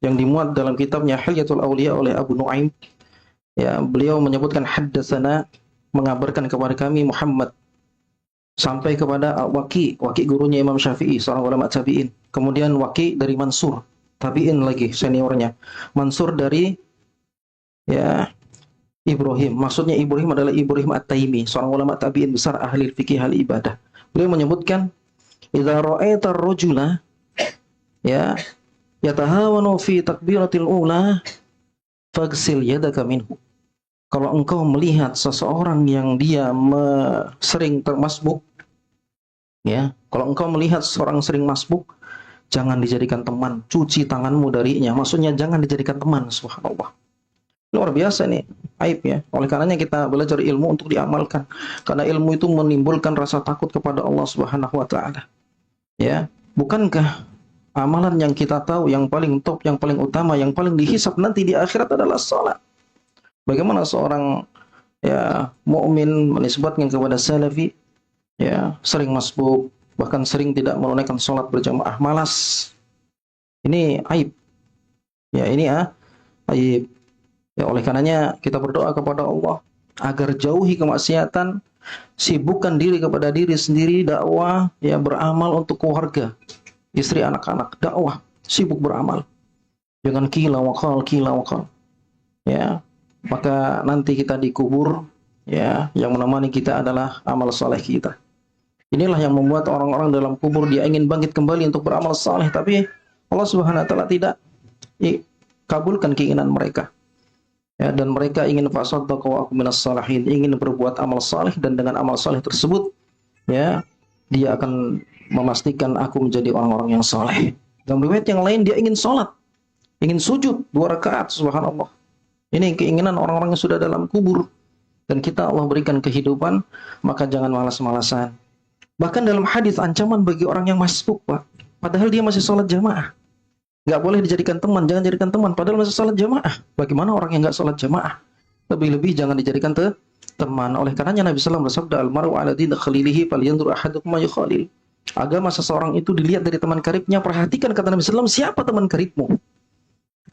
yang dimuat dalam kitabnya Hilyatul Auliya oleh Abu Nuaim. Ya, beliau menyebutkan haddatsana, mengabarkan kepada kami Muhammad, sampai kepada Waki gurunya Imam Syafi'i, seorang ulama tabi'in. Kemudian Waki dari Mansur, tabi'in lagi seniornya. Mansur dari ya Ibrahim. Maksudnya Ibrahim adalah Ibrahim At-Taimi, seorang ulama tabi'in besar ahli fikih ahli ibadah. Beliau menyebutkan idza ra'aita ar-rajula ya yatahawanu fi takbiratil ula faghsil yadaka minhu. Kalau engkau melihat seseorang yang dia sering termasbuk, ya, kalau engkau melihat seseorang sering masbuk, jangan dijadikan teman, cuci tanganmu darinya. Maksudnya jangan dijadikan teman, subhanallah. Luar biasa nih, aib ya. Oleh karenanya kita belajar ilmu untuk diamalkan. Karena ilmu itu menimbulkan rasa takut kepada Allah Subhanahu wa taala. Ya, bukankah amalan yang kita tahu yang paling top, yang paling utama, yang paling dihisab nanti di akhirat adalah salat. Bagaimana seorang ya mukmin menisbatkan kepada salafi ya sering masbuk, bahkan sering tidak menunaikan salat berjamaah, malas. Ini aib. Ya, ini aib. Ya, oleh karenanya kita berdoa kepada Allah agar jauhi kemaksiatan, sibukkan diri kepada diri sendiri, dakwah, ya beramal untuk keluarga, istri, anak-anak, dakwah, sibuk beramal. Jangan kila wakal. Ya, maka nanti kita dikubur, ya, yang menemani kita adalah amal saleh kita. Inilah yang membuat orang-orang dalam kubur dia ingin bangkit kembali untuk beramal saleh, tapi Allah Subhanahu wa taala tidak kabulkan keinginan mereka. Ya, dan mereka ingin fasaddaqu wa aku minas salihin, ingin berbuat amal saleh, dan dengan amal saleh tersebut ya dia akan memastikan aku menjadi orang-orang yang saleh. Dalam riwayat yang lain dia ingin salat, ingin sujud 2 rakaat, subhanallah. Ini keinginan orang-orang yang sudah dalam kubur. Dan kita Allah berikan kehidupan, maka jangan malas-malasan. Bahkan dalam hadis ancaman bagi orang yang masbuk, Pak. Padahal dia masih sholat jamaah. Nggak boleh dijadikan teman, jangan jadikan teman. Padahal masih sholat jamaah. Bagaimana orang yang nggak sholat jamaah? Lebih-lebih jangan dijadikan teman. Oleh karenanya Nabi SAW bersabda, Al-mar'u ala dini khalilihi falyanzur ahadukum ma yukhalil. Agama seseorang itu dilihat dari teman karibnya. Perhatikan kata Nabi SAW, siapa teman karibmu?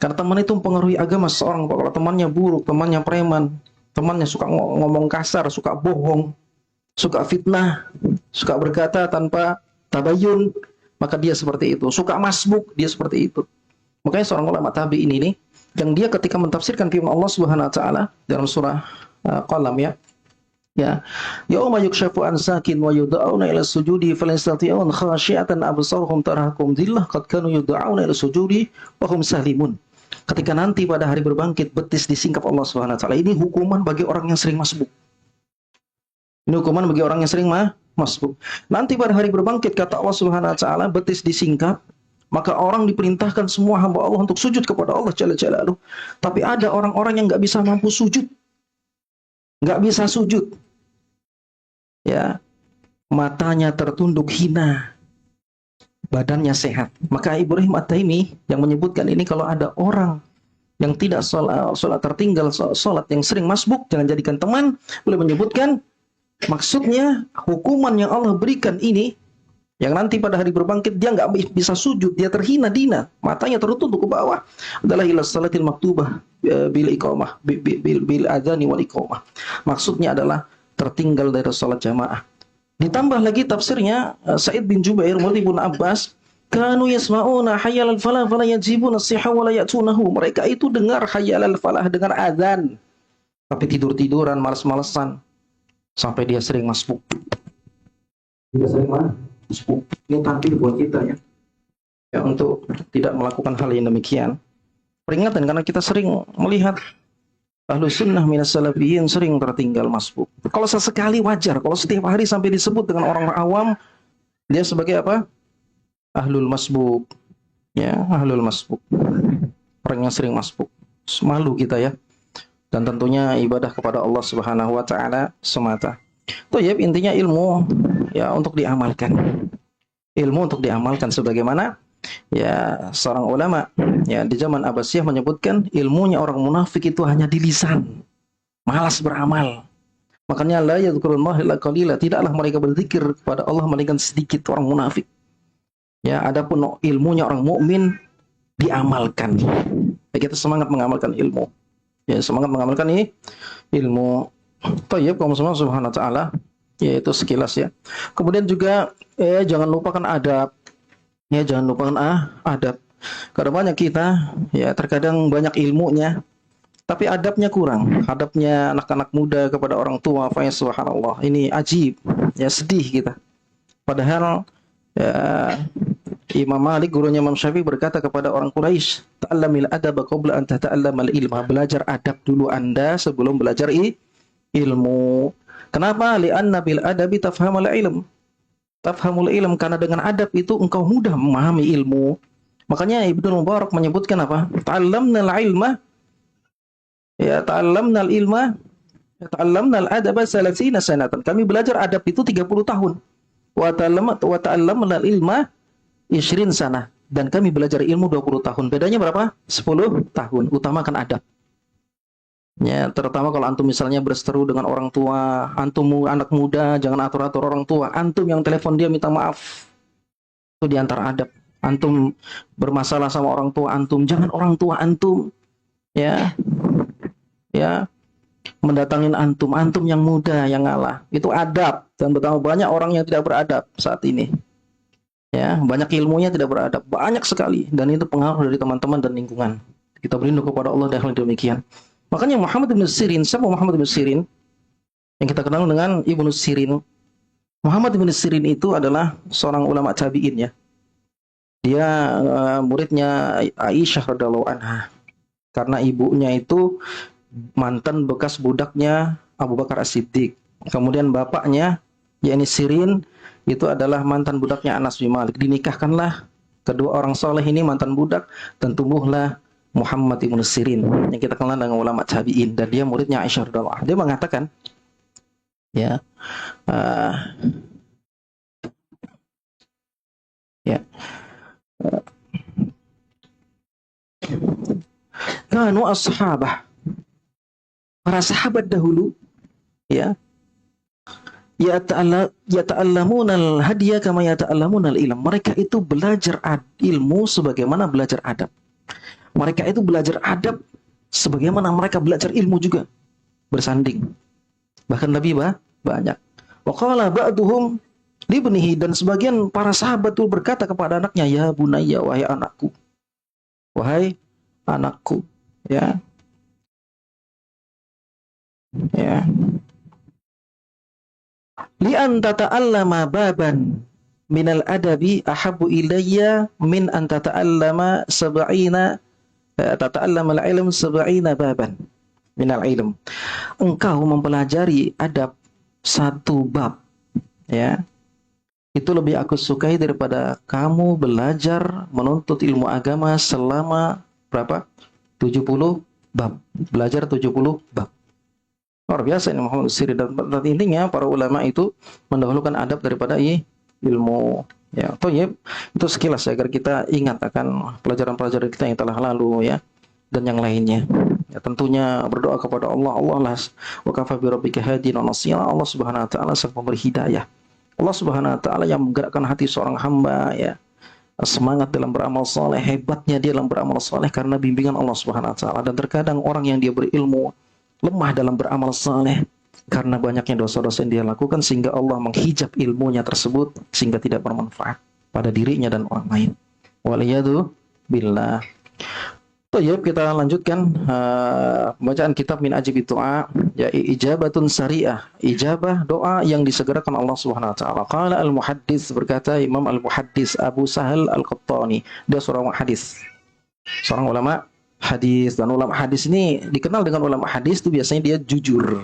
Karena teman itu mempengaruhi agama seseorang. Kalau temannya buruk, temannya preman, temannya suka ngomong kasar, suka bohong, suka fitnah, suka berkata tanpa tabayun, maka dia seperti itu. Suka masbuk, dia seperti itu. Makanya seorang ulama tabi'in ini, yang dia ketika mentafsirkan firman Allah Subhanahu wa taala dalam surah Qalam ya yauma yukshafu an sakin wa yud'auna ila sujudi falastati'un khashi'atan absaruhum tarhaquhum dhillah qad kanu yud'auna ila sujudi wa hum salimun. Ketika nanti pada hari berbangkit betis disingkap Allah Subhanahu wa taala. Ini hukuman bagi orang yang sering masbuk. Ini hukuman bagi orang yang sering masbuk. Nanti pada hari berbangkit kata Allah Subhanahu wa taala betis disingkap, maka orang diperintahkan semua hamba Allah untuk sujud kepada Allah Jalla Jalaluhu. Tapi ada orang-orang yang nggak bisa mampu sujud. Nggak bisa sujud. Ya, matanya tertunduk hina, badannya sehat. Maka Ibrahim At-Taimi yang menyebutkan ini, kalau ada orang yang tidak sholat tertinggal sholat, yang sering masbuk, jangan jadikan teman. Boleh menyebutkan maksudnya hukuman yang Allah berikan ini, yang nanti pada hari berbangkit dia nggak bisa sujud, dia terhina dina, matanya tertunduk ke bawah, adalah ila salatil maktubah bil iqamah bil adzani wal iqamah. Maksudnya adalah tertinggal dari salat jamaah. Ditambah lagi tafsirnya Sa'id bin Jubair Murti bin Abbas, kanu yasma'una hayyal al-falah fala yajibuna as-sihha wa la ya'tunahu. Mereka itu dengar hayyal al-falah, dengar azan, tapi tidur-tiduran, malas-malesan, sampai dia sering masbuk. Dia sering masbuk. Ini tampil buat kita ya. Ya, untuk tidak melakukan hal yang demikian. Peringatan karena kita sering melihat ahlu sunnah minas salafiyin sering tertinggal masbuk. Kalau sesekali wajar, kalau setiap hari sampai disebut dengan orang awam, dia sebagai apa? Ahlul masbuk. Ya, ahlul masbuk. Orang yang sering masbuk. Malu kita ya. Dan tentunya ibadah kepada Allah Subhanahu wa taala semata. Toyib, intinya ilmu ya untuk diamalkan. Ilmu untuk diamalkan sebagaimana ya seorang ulama ya di zaman Abbasiyah menyebutkan ilmunya orang munafik itu hanya di lisan, malas beramal. Makanya la yadhkurullaha illa qalila, tidaklah mereka berzikir kepada Allah melainkan sedikit orang munafik. Ya, adapun ilmunya orang mukmin diamalkan. Ya, kita semangat mengamalkan ilmu. Ya, semangat mengamalkan ini ilmu. Thayyib kaum semua subhanahu wa ta'ala. Ya, itu sekilas ya. Kemudian juga jangan lupakan adab. Ya, jangan lupakan adab. Karena banyak kita ya terkadang banyak ilmunya tapi adabnya kurang. Adabnya anak-anak muda kepada orang tua, fa subhanallah. Ini ajib. Ya, sedih kita. Padahal ya, Imam Malik, gurunya Imam Syafi'i, berkata kepada orang Quraisy, "Ta'allamil adaba qabla an tata'allamal ilma." Belajar adab dulu Anda sebelum belajar ilmu. Kenapa? Li'anna bil adabi tafhamul ilm. Tafhamul ilm, karena dengan adab itu engkau mudah memahami ilmu. Makanya Ibnu Mubarak menyebutkan apa? Ta'allamnal ilma, ya ta'allamnal ilma, ya ta'allamnal adaba salasina sanatan. Kami belajar adab itu 30 tahun. Wa ta'allamnal ilma 20 sana, dan kami belajar ilmu 20 tahun. Bedanya berapa? 10 tahun. Utamakan adab. Ya, terutama kalau antum misalnya berseteru dengan orang tua, antum anak muda, jangan atur-atur orang tua. Antum yang telepon dia minta maaf. Itu di antara adab. Antum bermasalah sama orang tua antum, jangan orang tua antum ya mendatangin antum yang muda yang ngalah. Itu adab. Dan betapa banyak orang yang tidak beradab saat ini. Ya, banyak ilmunya tidak beradab, banyak sekali, dan itu pengaruh dari teman-teman dan lingkungan. Kita berlindung kepada Allah dan hal demikian. Makanya Muhammad bin Sirin, siapa Muhammad bin Sirin? Yang kita kenal dengan Ibnu Sirin. Muhammad bin Sirin itu adalah seorang ulama tabi'in ya. Dia muridnya Aisyah radhiyallahu anha. Karena ibunya itu mantan bekas budaknya Abu Bakar As-Siddiq. Kemudian bapaknya, yakni Sirin, itu adalah mantan budaknya Anas bin Malik. Dinikahkanlah kedua orang soleh ini mantan budak, dan tumbuhlah Muhammad ibn Sirin yang kita kenal dengan ulama tabi'in, dan dia muridnya Aisyah radhiyallahu anha. Dia mengatakan ya kanu as-sahabah, para sahabat dahulu ya, yata'allamunal hadiya kama yata'allamunal ilm. Mereka itu belajar ilmu sebagaimana belajar adab. Mereka itu belajar adab sebagaimana mereka belajar ilmu juga. Bersanding. Bahkan lebih banyak. Wa qala ba'duhum libnihi, dan sebagian para sahabat itu berkata kepada anaknya, ya bunayya, wahai anakku. Wahai anakku, ya. Ya. Li'an tata'allama baban minal adabi ahabbu ilayya min an tata'allama tata'allama al-ilm sab'ina baban minal ilm. Engkau mempelajari adab satu bab ya, itu lebih aku sukai daripada kamu belajar menuntut ilmu agama selama berapa? 70 bab. Belajar 70 bab. Luar biasa ini Muhammad Sirin. Dan intinya para ulama itu mendahulukan adab daripada ilmu. Ya, thayyib. Itu sekilas agar kita ingat akan pelajaran-pelajaran kita yang telah lalu ya, dan yang lainnya. Ya, tentunya berdoa kepada Allah. Allah lah wa kafa bi rabbika hadiyan wa nasira. Allah Subhanahu wa taala sang pemberi hidayah. Allah Subhanahu wa taala yang menggerakkan hati seorang hamba ya, semangat dalam beramal soleh, hebatnya dia dalam beramal soleh karena bimbingan Allah Subhanahu wa taala. Dan terkadang orang yang dia berilmu lemah dalam beramal saleh karena banyaknya dosa-dosa yang dia lakukan, sehingga Allah menghijab ilmunya tersebut sehingga tidak bermanfaat pada dirinya dan orang lain. Waliyadu billah. Thayyib, kita lanjutkan bacaan kitab Min Ajib Du'a, ya, ijabatun sari'ah, ijabah doa yang disegerakan Allah Subhanahu wa taala. Qala al-muhaddits, berkata Imam al-muhaddits Abu Sahal al-Qattani, dia seorang hadis, seorang ulama hadis. Dan ulama hadis ini dikenal dengan ulama hadis itu biasanya dia jujur.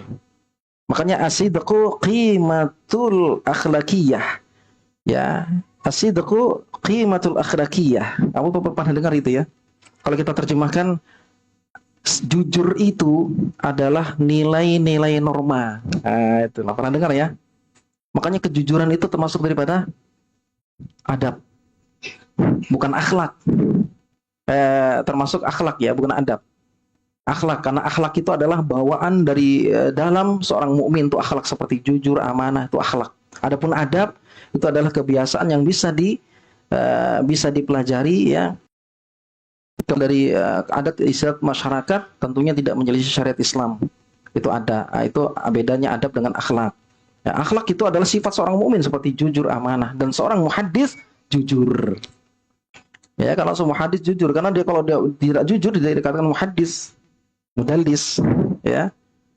Makanya asidqu qimatul akhlaqiyah. Ya, asidqu qimatul akhlaqiyah. Kamu pernah dengar itu ya? Kalau kita terjemahkan, jujur itu adalah nilai-nilai norma. Nah, itu pernah dengar ya? Makanya kejujuran itu termasuk daripada adab, bukan akhlak. Termasuk akhlak ya, bukan adab. Akhlak, karena akhlak itu adalah bawaan dari dalam seorang mukmin, itu akhlak seperti jujur, amanah, itu akhlak. Adapun adab itu adalah kebiasaan yang bisa dipelajari ya, Dari adat istiadat masyarakat tentunya tidak menyelisih syariat Islam. Itu ada. Itu bedanya adab dengan akhlak. Ya, akhlak itu adalah sifat seorang mukmin seperti jujur, amanah, dan seorang muhaddis jujur. Ya, kalau seorang muhaddis jujur, karena dia kalau dia tidak jujur dia dikatakan muhaddis, mudallis, ya.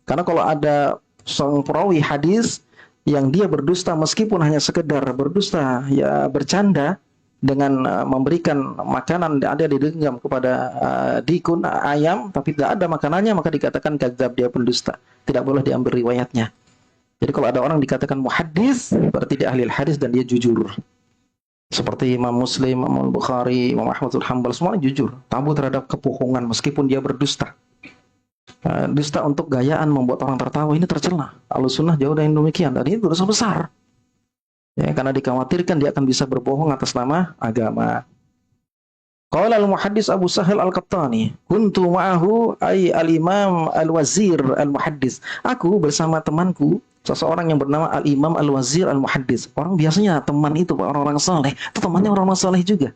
Karena kalau ada seorang perawi hadis yang dia berdusta meskipun hanya sekedar berdusta, ya bercanda dengan memberikan makanan ada digenggam kepada dikun ayam tapi tidak ada makanannya, maka dikatakan kadzab, dia pendusta. Tidak boleh diambil riwayatnya. Jadi kalau ada orang dikatakan muhaddis, berarti dia ahli hadis dan dia jujur. Seperti Imam Muslim, Imam Bukhari, Imam Ahmad bin Hanbal, semuanya jujur, tabu terhadap kebohongan meskipun dia berdusta. Dusta untuk gayaan membuat orang tertawa, ini tercela. Ahlussunnah jauh dari demikian, dan ini dosa besar. Ya, karena dikhawatirkan dia akan bisa berbohong atas nama agama. Qala al-muhaddis Abu Sahal al-Qattani, kuntu ma'ahu ay al-imam al-wazir al-muhaddis. Aku bersama temanku, seseorang yang bernama al-imam al-wazir al-muhaddis. Orang biasanya teman itu orang-orang saleh, itu temannya orang-orang saleh juga.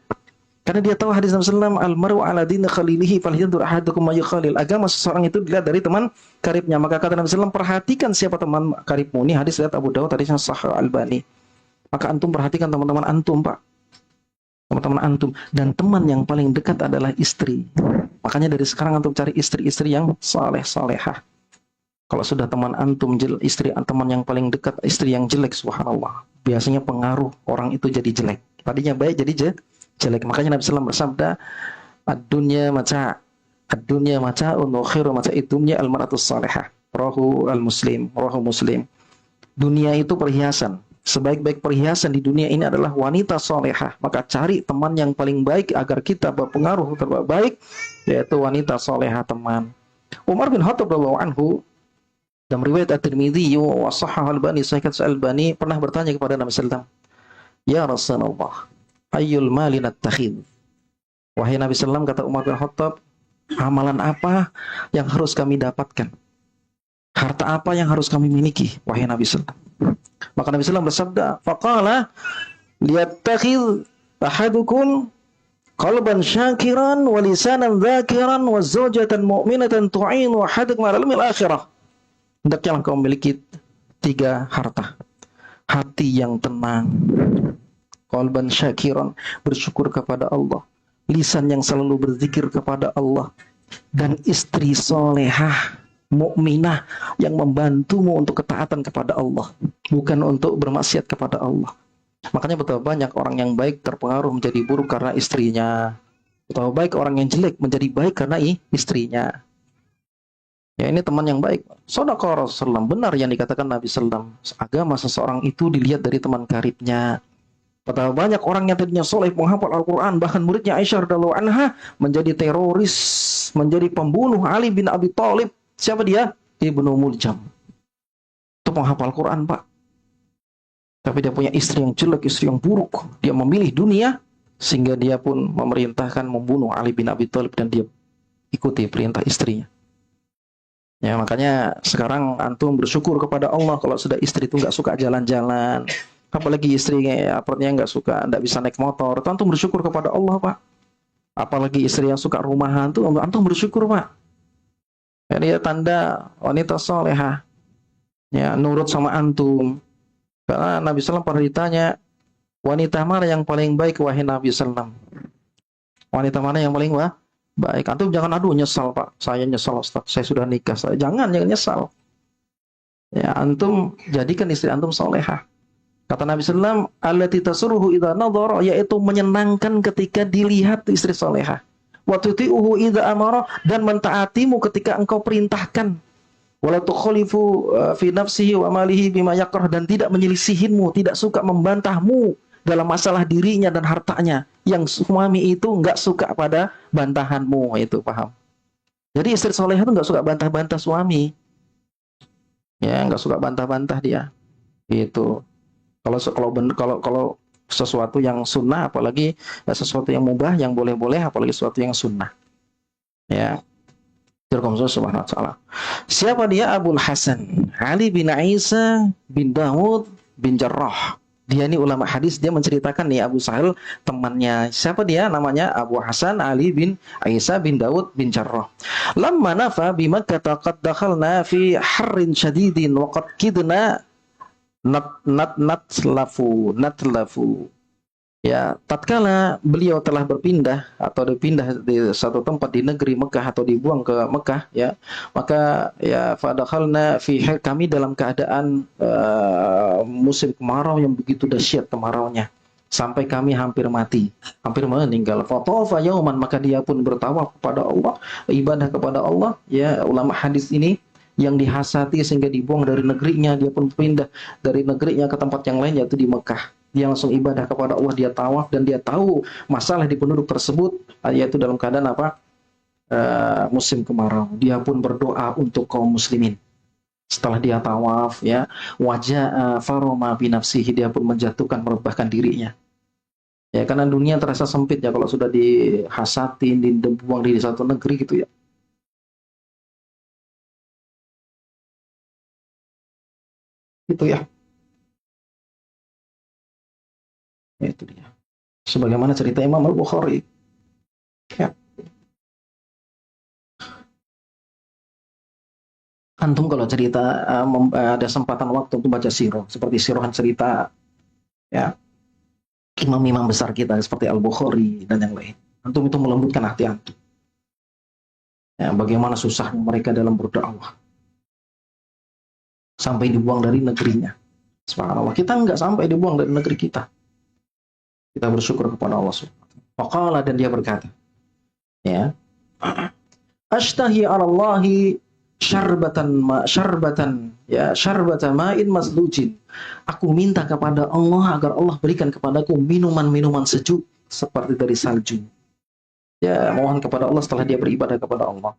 Karena dia tahu hadis Nabi sallallahu alaihi wasallam, al-mar'u ala dini khalilihi falyanzur ahadukum may khalil. Agama seseorang itu dilihat dari teman karibnya. Maka kata Nabi sallallahu alaihi wasallam, perhatikan siapa teman karibmu. Ini hadis riwayat Abu Dawud, hadisnya Sahih Albani. Maka antum perhatikan teman-teman antum, Pak. Teman-teman antum, dan teman yang paling dekat adalah istri. Makanya dari sekarang antum cari istri-istri yang saleh salehah. Kalau sudah teman antum istri teman yang paling dekat istri yang jelek, subhanallah, biasanya pengaruh orang itu jadi jelek. Tadinya baik jadi jelek. Makanya Nabi sallallahu alaihi wasallam bersabda, ad-dunya maca, ad-dunya maca'un wa khairu maca'id-dunya al-mar'atus salihah. Rawahu al-Muslim, rawahu Muslim. Dunia itu perhiasan. Sebaik-baik perhiasan di dunia ini adalah wanita solehah. Maka cari teman yang paling baik agar kita berpengaruh terbaik, yaitu wanita solehah teman. Umar bin Khattab radhiyallahu anhu dalam riwayat At-Tirmidzi wa Shahhah Al-Albani, Sahih Al-Albani, pernah bertanya kepada Nabi sallallahu alaihi wasallam, "Ya Rasulullah, ayyul mali nattakhidh?" Wahai Nabi sallallahu alaihi wasallam, kata Umar bin Khattab, amalan apa yang harus kami dapatkan? Harta apa yang harus kami miliki, wahai Nabi sallallahu alaihi wasallam? Maka Nabi sallallahu alaihi wasallam bersabda, faqala liyattakhidh ahadukum qalban syakiran wa lisanan dzakiran wa zawjatan mu'minatan tu'inu ahadukum 'ala al akhirah. Hendaknya kau memiliki 3 harta. Hati yang tenang, qalban syakiran, bersyukur kepada Allah, lisan yang selalu berzikir kepada Allah, dan istri solehah mukminah yang membantumu untuk ketaatan kepada Allah, bukan untuk bermaksiat kepada Allah. Makanya betapa banyak orang yang baik terpengaruh menjadi buruk karena istrinya. Betapa baik orang yang jelek menjadi baik karena istrinya. Ya, ini teman yang baik. Shadaqah Rasulullah, benar yang dikatakan Nabi sallallahu alaihi wasallam. Agama seseorang itu dilihat dari teman karibnya. Betapa banyak orang yang tadinya soleh, menghafal Al-Quran, bahkan muridnya Aisyah radhiyallahu anha menjadi teroris, menjadi pembunuh Ali bin Abi Thalib. Siapa dia? Ibnu Muljam. Itu penghafal Quran, Pak. Tapi dia punya istri yang jelek, istri yang buruk. Dia memilih dunia, sehingga dia pun memerintahkan membunuh Ali bin Abi Thalib, dan dia ikuti perintah istrinya. Ya, makanya sekarang antum bersyukur kepada Allah kalau sudah istri itu nggak suka jalan-jalan. Apalagi istrinya nggak suka, nggak bisa naik motor. Itu antum bersyukur kepada Allah, Pak. Apalagi istri yang suka rumahan, tuh antum bersyukur, Pak. Ini tanda wanita solehah, ya, nurut sama antum. Karena Nabi SAW pernah ditanya, wanita mana yang paling baik wahai Nabi SAW? Wanita mana yang paling baik? Antum jangan aduh nyesal, Pak. Saya nyesal, Ustaz. Saya sudah nikah. Jangan nyesal. Ya, antum jadikan istri antum solehah. Kata Nabi SAW, allati tasurruhu idza nadhara, yaitu menyenangkan ketika dilihat istri solehah. Wa tuti'uhu idza amara, dan mentaatimu ketika engkau perintahkan. Wala tukhalifu fi nafsihi wa malihi bima yakrah, dan tidak menyelisihinmu, tidak suka membantahmu dalam masalah dirinya dan hartanya. Yang suami itu enggak suka pada bantahanmu, itu paham. Jadi istri solehah itu enggak suka bantah-bantah suami. Ya, enggak suka bantah-bantah dia. Gitu. Kalau sesuatu yang sunnah, apalagi sesuatu yang mubah, yang boleh-boleh, apalagi sesuatu yang sunnah. Ya. Subhanahu wa ta'ala. Siapa dia? Abul Hasan Ali bin Isa bin Dawud bin Jarrah. Dia ini ulama hadis, dia menceritakan nih Abu Sahal temannya. Siapa dia? Namanya Abu Hasan Ali bin Isa bin Daud bin Jarrah. Lamma nafa bi Makkah qad dakhalna fi harrin syadidin wa qad kidna natlafu. Ya, tatkala beliau telah berpindah atau dipindah di satu tempat di negeri Mekah atau dibuang ke Mekah, ya, maka ya fadakhalna fi kami dalam keadaan musim kemarau yang begitu dahsyat kemaraunya sampai kami hampir mati, hampir meninggal. Fatafa yauman, maka dia pun bertawaf kepada Allah, ibadah kepada Allah. Ya, ulama hadis ini yang dihasati sehingga dibuang dari negerinya, dia pun pindah dari negerinya ke tempat yang lain, yaitu di Mekah. Dia langsung ibadah kepada Allah, dia tawaf, dan dia tahu masalah di penduduk tersebut, yaitu dalam keadaan apa? Musim kemarau. Dia pun berdoa untuk kaum muslimin. Setelah dia tawaf, ya, wajah faroma binafsihi, dia pun menjatuhkan, merebahkan dirinya. Ya, karena dunia terasa sempit ya kalau sudah dihasatin, dibuang di satu negeri gitu ya. Itu ya. Ya, itu dia. Sebagaimana cerita Imam Al-Bukhari. Ya. Antum kalau cerita ada sempatan waktu untuk baca sirah, seperti sirahan cerita ya imam-imam besar kita seperti Al-Bukhari dan yang lain. Antum itu melembutkan hati antum. Ya, bagaimana susah mereka dalam berdakwah sampai dibuang dari negerinya. Subhanallah, kita enggak sampai dibuang dari negeri kita. Kita bersyukur kepada Allah Subhanahu wa ta'ala. Dan dia berkata, ya, ashtahi 'ala Allahi syarbatan ma'in maslujin. Aku minta kepada Allah agar Allah berikan kepadaku minuman-minuman sejuk seperti dari salju. Ya, mohon kepada Allah setelah dia beribadah kepada Allah.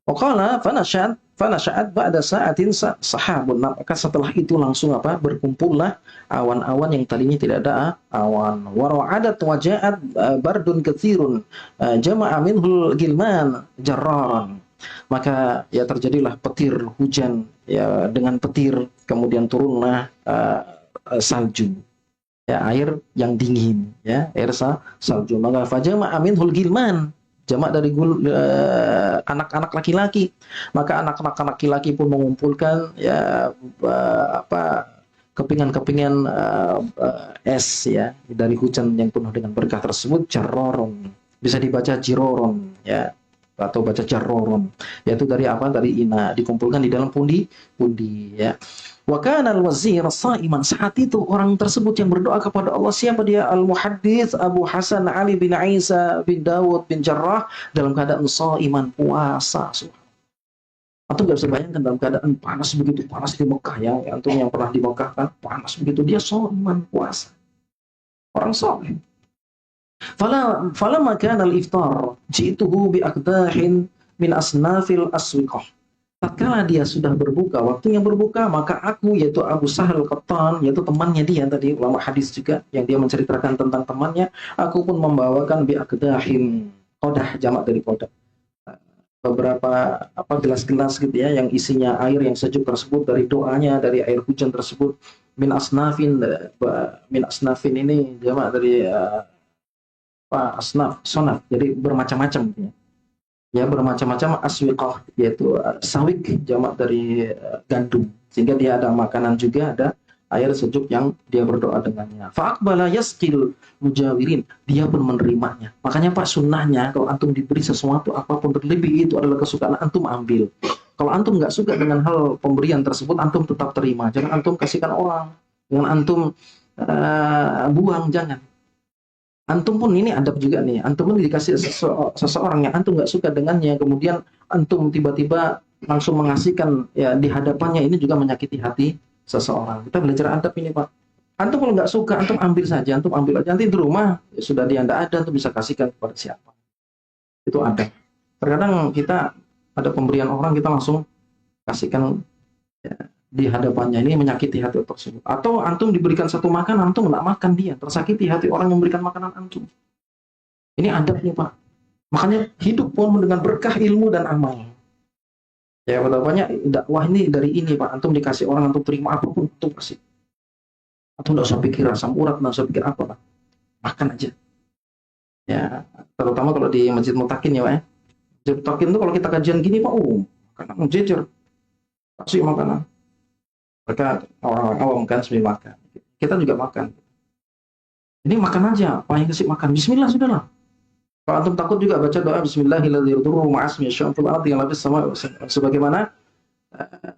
Waqala fanasha'at ba'da sa'atin sahabun. Maka setelah itu langsung apa? Berkumpullah awan-awan yang tadinya tidak ada awan. Wara'adat waja'at bardun katsirun jama'a minhul gilman jarraran. Maka ya terjadilah petir hujan ya, dengan petir kemudian turunlah salju. Ya, air yang dingin ya, air salju. Maka fajama'a minhul gilman, jamak dari anak-anak laki-laki. Maka anak-anak laki-laki pun mengumpulkan ya kepingan-kepingan es ya dari hujan yang penuh dengan berkah tersebut, jarroron. Bisa dibaca jiroron ya, atau baca jarroron, yaitu dari apa? Dari ina, dikumpulkan di dalam pundi ya. Wa kana al-wazir sha'iman, saat itu orang tersebut yang berdoa kepada Allah, siapa dia? Al-muhaddits Abu Hasan Ali bin Isa bin Dawud bin Jarrah, dalam keadaan sha'iman, puasa. Atau nggak bisa bayangkan dalam keadaan panas begitu, panas di Mekah ya, antum yang pernah di Mekah kan, panas begitu, dia sha'iman, puasa. Orang saleh. Fala makana al-iftar ji'tuhu bi aqdahin min asnafil aswiqah. Tatkala dia sudah berbuka, waktunya berbuka, maka aku, yaitu Abu Sahal Qattan, yaitu temannya dia tadi, ulama hadis juga, yang dia menceritakan tentang temannya, aku pun membawakan bi aqdahin, qadah, jamak dari qadah, beberapa gelas-gelas gitu ya, yang isinya air yang sejuk tersebut dari doanya, dari air hujan tersebut. Min asnafin ini jamak dari asnaf, sonaf, jadi bermacam-macam gitu ya. Ya, bermacam-macam, aswiqah yaitu sawik, jamak dari gandum, sehingga dia ada makanan juga, ada air sejuk yang dia berdoa dengannya. Fa'aqbala yasqil mujawirin, dia pun menerimanya. Makanya Pak, sunnahnya kalau antum diberi sesuatu apapun berlebih, itu adalah kesukaan antum, ambil. Kalau antum nggak suka dengan hal pemberian tersebut, antum tetap terima, jangan antum kasihkan orang, jangan antum buang, jangan. Antum pun ini adab juga nih, antum pun dikasih seseorang yang antum nggak suka dengannya, kemudian antum tiba-tiba langsung mengasihkan ya di hadapannya, ini juga menyakiti hati seseorang. Kita belajar adab ini Pak. Antum kalau nggak suka, antum ambil saja, antum ambil aja, nanti di rumah ya, sudah dia nggak ada, antum bisa kasihkan kepada siapa. Itu adab. Terkadang kita ada pemberian orang, kita langsung kasihkan ya, di hadapannya, ini menyakiti hati tersebut. Atau antum diberikan satu makan, antum nggak makan, dia tersakiti hati orang yang memberikan makanan antum. Ini adabnya Pak. Makanya hidup pun dengan berkah ilmu dan amal. Ya, betapanya dakwah ini dari ini Pak. Antum dikasih orang, antum terima apapun, antum kasih. Atau nggak usah pikir asam urat, nggak usah pikir apa, Pak. Makan aja. Ya, terutama kalau di Masjid Mutakin ya, Pak ya. Masjid Mutakin tuh kalau kita kajian gini, Pak, makanan jejer, kasih makanan. Mereka orang-orang awam kan sambil makan. Kita juga makan. Ini makan aja, apa yang kasih makan? Bismillah sudahlah. Kalau antum takut juga baca doa Bismillahirrahmanirrahim. Sebagaimana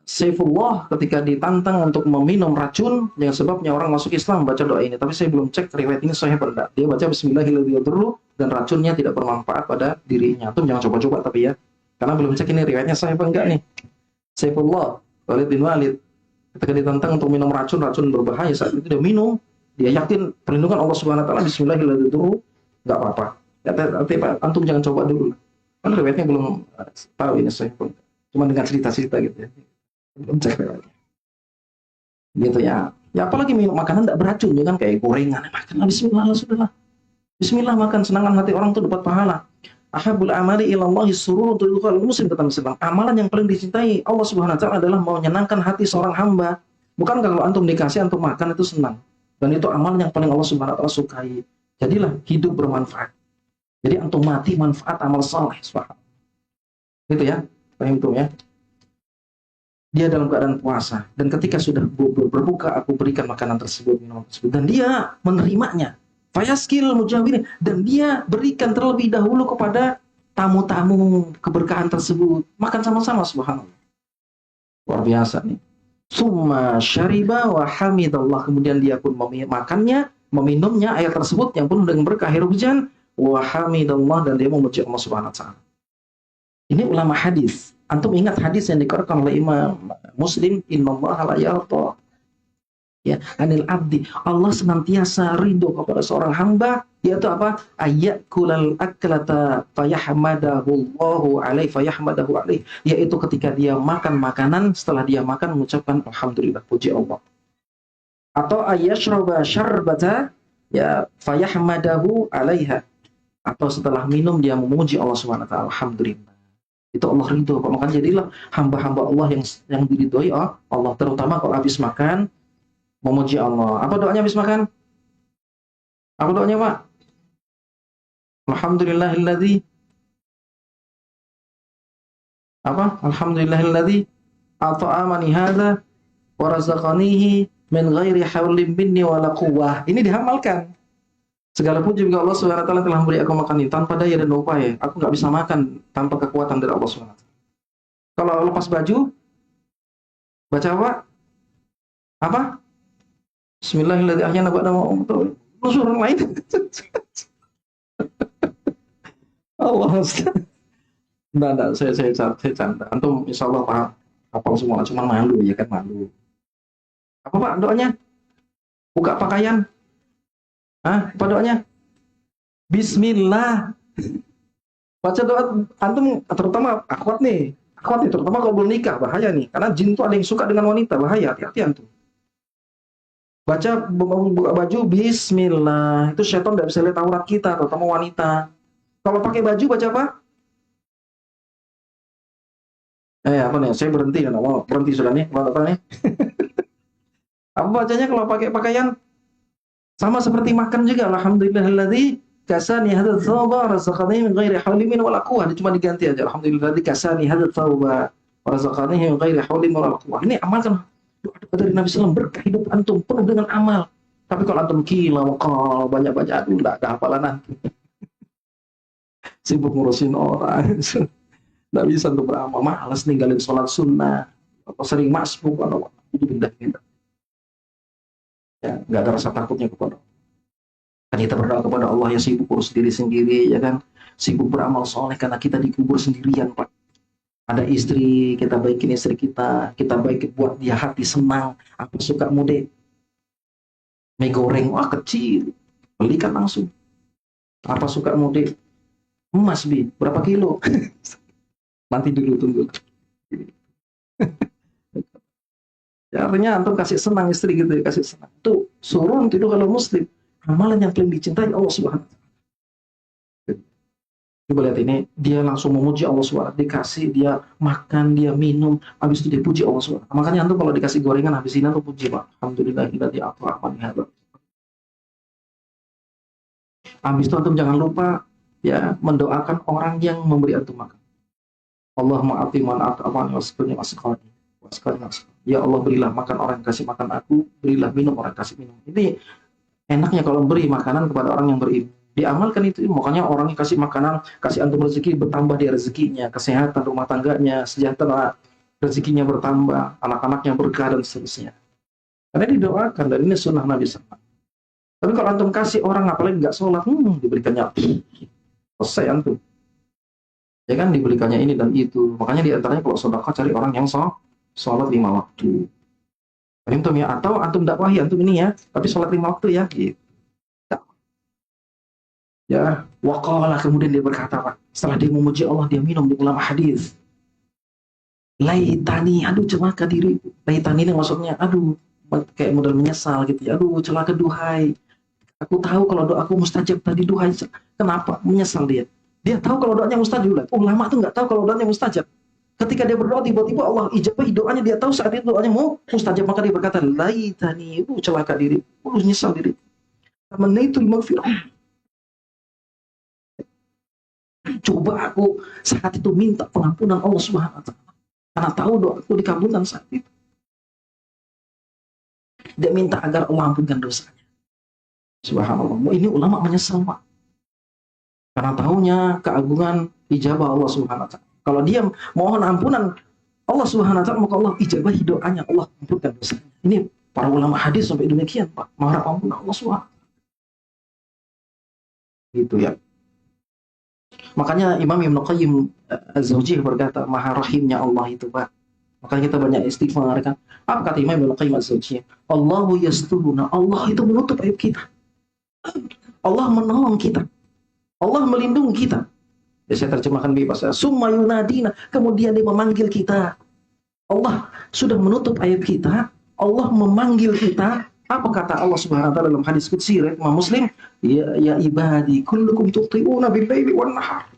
Saifullah ketika ditantang untuk meminum racun yang sebabnya orang masuk Islam baca doa ini. Tapi saya belum cek riwayat ini sahih atau tidak. Dia baca Bismillahirrahmanirrahim dan racunnya tidak bermanfaat pada dirinya. Antum jangan coba-coba tapi ya. Karena belum cek ini riwayatnya sahih apa enggak nih. Saifullah Walid bin Walid ketika ditantang untuk minum racun berbahaya, saat itu dia minum, dia yakin perlindungan Allah Subhanahu wa taala, Bismillahirrahmanirrahim, enggak apa-apa. Tapi antum jangan coba dulu. Kan riwayatnya belum tahu ini sahih pun. Cuma dengan cerita-cerita gitu ya. Belum cek riwayatnya. Gitu ya. Ya apalagi minum makanan enggak beracun ya kan, kayak gorengan, makan bismillah sudahlah. Bismillah makan, senangan hati orang tuh dapat pahala. Ahabul amali ilallahi surur untuk kalau muslim kata Muslim. Amalan yang paling dicintai Allah Subhanahu wa taala adalah menyenangkan hati seorang hamba. Bukan kalau antum dikasih antum makan itu senang. Dan itu amalan yang paling Allah Subhanahu wa taala sukai. Jadilah hidup bermanfaat. Jadi antum mati manfaat amal saleh. Gitu ya. Paham tuh ya. Dia dalam keadaan puasa dan ketika sudah berbuka aku berikan makanan tersebut, minuman tersebut dan dia menerimanya. Fayaskil mujawirin, dan dia berikan terlebih dahulu kepada tamu-tamu keberkahan tersebut. Makan sama-sama, subhanallah. Luar biasa nih. Summa syariba wa hamidallah, kemudian dia pun makannya, meminumnya air tersebut yang penuh dengan berkah air hujan, wa hamidallah, dan dia memuji Allah Subhanahu wa taala. Ini ulama hadis. Antum ingat hadis yang dikeluarkan oleh Imam Muslim, innallaha la yarda ya anil abdi, Allah senantiasa ridho kepada seorang hamba, yaitu apa? Ayakulal aklata fayahmadahu Allahu alaihi fayahmadahu alaihi, yaitu ketika dia makan makanan, setelah dia makan mengucapkan alhamdulillah, puji Allah. Atau ayashraba syarbata ya fayahmadahu alaiha, atau setelah minum dia memuji Allah Subhanahu wa taala, alhamdulillah. Itu Allah ridho. Maka jadilah hamba-hamba Allah yang diridhoi Allah, terutama kalau habis makan memuji Allah. Apa doanya habis makan? Apa doanya, Pak? Alhamdulillahilladzi apa? Alhamdulillahilladzi at'amani hadza wa razaqanihi min ghairi haulin minni wala quwwah. Ini dihamalkan. Segala puji bagi Allah Subhanahu wa taala telah memberi aku makan ini tanpa daya dan upaya. Aku nggak bisa makan tanpa kekuatan dari Allah Subhanahu wa taala. Kalau lepas baju baca apa? Apa? Bismillahirrahmanirrahim. Ahyana ba'da mautu. Musuh orang lain. Allah. Enggak, saya canda. Antum insyaallah paham. Hafal semua, cuma malu ya kan, malu. Apa Pak doanya? Buka pakaian. Apa doanya? Bismillah. Baca doa antum, terutama akhwat nih. Akhwat nih, terutama kalau belum nikah, bahaya nih. Karena jin tuh ada yang suka dengan wanita, bahaya. Hati-hati antum. Baca buka baju bismillah, itu setan tidak bisa lihat aurat kita, terutama wanita. Kalau pakai baju baca apa? Apa nih? Saya berhenti, berhenti sudah nih. Apa nih? Apa bacanya kalau pakai pakaian? Sama seperti makan juga. Alhamdulillahilladzi kasani hadzal thawba razaqani min ghairi haulin min wala quwwah. Cuma diganti aja. Alhamdulillahilladzi kasani hadzal thawba razaqani min ghairi haulin wala quwwah. Ini amalkan doa dari Nabi SAW, berkah hidup antum penuh dengan amal. Tapi kalau antum kila wakal banyak-banyak, aduh enggak ada hafalan nanti. Sibuk ngurusin orang. Enggak bisa untuk beramal, malas ninggalin sholat sunnah, atau sering masbuk atau itu pindah-pindah. Ya, enggak ada rasa takutnya kepada Allah. Kan kita berdoa kepada Allah ya sibuk urus diri sendiri, ya kan? Sibuk beramal soleh karena kita dikubur sendirian, Pak. Ada istri, kita baikin istri kita baikin buat dia hati senang. Apa suka mudik? Mie goreng, wah kecil, belikan langsung. Apa suka mudik? Emas, Bi, berapa kilo? Nanti dulu, tunggu. Ya, artinya antum kasih senang istri gitu, kasih senang. Itu surun itu kalau muslim. Amalan yang paling dicintai Allah Subhanahu wa taala. Coba lihat ini, dia langsung memuji Allah SWT, dikasih, dia makan, dia minum, habis itu dia puji Allah SWT. Makanya antum kalau dikasih gorengan habis ini antum puji, Pak. Alhamdulillahilladzi at'amani hadza. Habis itu antum jangan lupa ya mendoakan orang yang memberi antum makan. Allahumma ati man at'amani wasqini wasqani. Ya Allah, berilah makan orang yang kasih makan aku, berilah minum orang yang kasih minum. Ini enaknya kalau beri makanan kepada orang yang berilmu. Diamalkan itu, makanya orang yang kasih makanan, kasih antum rezeki, bertambah dia rezekinya, kesehatan rumah tangganya, sejahtera, rezekinya bertambah, anak-anaknya berkah dan seterusnya. Karena didoakan, dan ini sunnah Nabi SAW. Tapi kalau antum kasih orang apalagi nggak sholat, diberikannya selesai antum. Ya kan, diberikannya ini dan itu. Makanya diantaranya kalau sedekah cari orang yang sholat 5 waktu. Antum ya, atau antum dakwahi antum ini ya, tapi sholat 5 waktu ya. Gitu. Ya, waqala, kemudian dia berkata, Pak, setelah dia memuji Allah, dia minum di ulama hadis. Laitani, aduh celaka diri. Laitani ini maksudnya, aduh, kayak modal menyesal gitu ya. Aduh, celaka duhai. Aku tahu kalau doaku mustajab tadi, duhai. Kenapa? Menyesal dia. Dia tahu kalau doanya mustajab. Ulama tuh nggak tahu kalau doanya mustajab. Ketika dia berdoa, tiba-tiba Allah ijabahi doanya. Dia tahu saat itu doanya mau mustajab, maka dia berkata, laitani, celaka diri. Nyesal diri. Amanaitul maghfirah. Coba aku saat itu minta pengampunan Allah Subhanahu wa Ta'ala, karena tahu doaku dikabulkan saat itu. Dia minta agar Allah ampunkan dosanya. Subhanallah. Ini ulama menyesal, Pak, karena tahunya keagungan ijabah Allah Subhanahu wa Ta'ala. Kalau dia mohon ampunan Allah Subhanahu wa Ta'ala, maka Allah ijabahi doanya, Allah ampunkan dosanya. Ini para ulama hadis sampai demikian, Pak, mengharap ampunan Allah Subhanahu wa Ta'ala. Gitu ya. Makanya Imam Ibnu Qayyim Az-Zawjiyah berkata, maha rahimnya Allah itu, Pak. Makanya kita banyak istighfar kan. Apa kata Imam Ibnu Qayyim Az-Zawjiyah? Allahu yasturuna, Allah itu menutup aib kita. Allah menolong kita. Allah melindungi kita. Ya, saya terjemahkan bebas. Summa yunadina, kemudian dia memanggil kita. Allah sudah menutup aib kita. Allah memanggil kita. Apa kata Allah Subhanahu wa Ta'ala dalam hadis qudsi riwayat Imam Muslim? Ya ibadi kullukum tuqti'una bil-laili wan-nahar.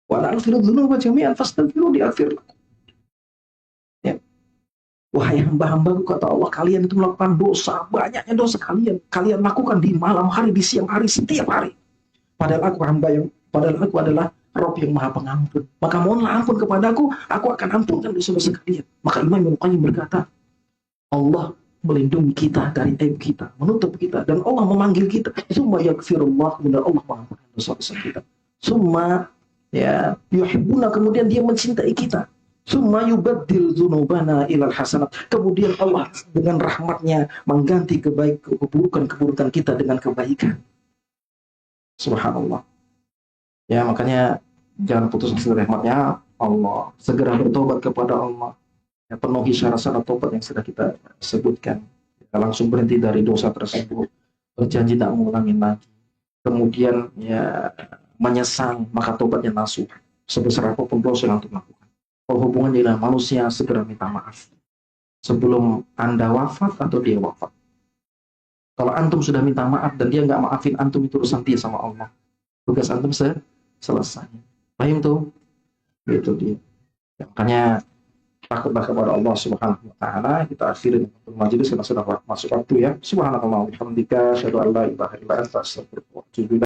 Wa la aghfiru dzunuba jami'an fastaghfiru aghfir lakum. Ya. Wahai hamba-hambaku, kata Allah, kalian itu melakukan dosa, banyaknya dosa kalian lakukan di malam hari, di siang hari, setiap hari. Padahal aku adalah Rabb yang Maha Pengampun. Maka mohonlah ampun kepadaku, aku akan ampunkan dosa-dosa kalian. Maka Imam Ibnu Qayyim berkata, Allah melindungi kita dari aib kita, menutup kita, dan Allah memanggil kita. Summa yaghfirullah, kemudian Allah mengampunkan dosa-dosa kita. Summa ya yuhibbuna, kemudian dia mencintai kita. Summa yubaddil dzunubana ilal hasanat, kemudian Allah dengan rahmatnya mengganti keburukan kita dengan kebaikan. Subhanallah. Ya, makanya jangan putus asa dari rahmatnya Allah. Segera bertobat kepada Allah. Ya, penuhi syarat-syarat tobat yang sudah kita sebutkan. Ya, langsung berhenti dari dosa tersebut, berjanji tidak mengulangi lagi. Kemudian ya menyesal, maka tobatnya nasuh. Sebesar apapun dosa yang antum lakukan. Kalau hubungan dengan manusia, segera minta maaf sebelum Anda wafat atau dia wafat. Kalau antum sudah minta maaf dan dia nggak maafin antum, itu urusan dia sama Allah. Tugas antum selesai. Paham tuh? Itu dia. Ya, makanya takutlah kepada Allah Subhanahu wa Ta'ala. Kita akhirin untuk majelis karena sudah masuk waktu ya. Subhanallah wa bihamdika, asyhadu an la ilaha illa anta, astaghfiruka wa atubu ilaik.